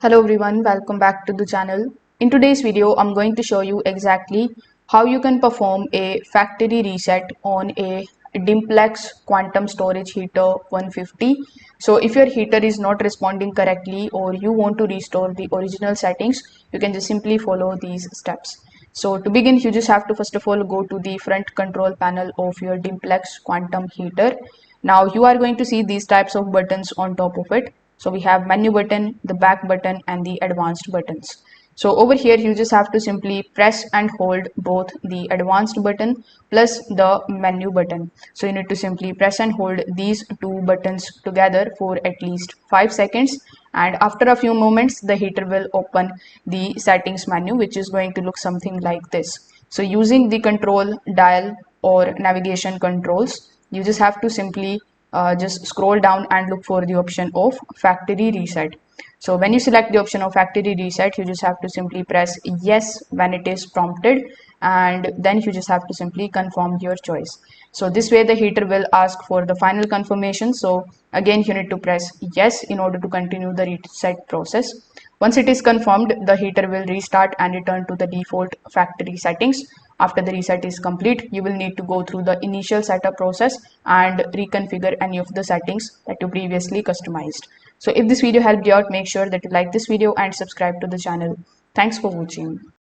Hello everyone, welcome back to the channel. In today's video, I'm going to show you exactly how you can perform a factory reset on a Dimplex quantum storage heater 150. So if your heater is not responding correctly or you want to restore the original settings, you can just simply follow these steps. So to begin, you just have to first of all go to the front control panel of your Dimplex quantum heater. Now you are going to see these types of buttons on top of it. So we have menu button, the back button and the advanced buttons. So over here you just have to simply press and hold both the advanced button plus the menu button. So you need to simply press and hold these two buttons together for at least 5 seconds, and after a few moments the heater will open the settings menu, which is going to look something like this. So using the control dial or navigation controls, you just have to simply just scroll down and look for the option of factory reset. So when you select the option of factory reset, you just have to simply press yes when it is prompted, and then you just have to simply confirm your choice. So this way the heater will ask for the final confirmation. So again you need to press yes in order to continue the reset process. Once it is confirmed, the heater will restart and return to the default factory settings. After the reset is complete, you will need to go through the initial setup process and reconfigure any of the settings that you previously customized. So if this video helped you out, make sure that you like this video and subscribe to the channel. Thanks for watching.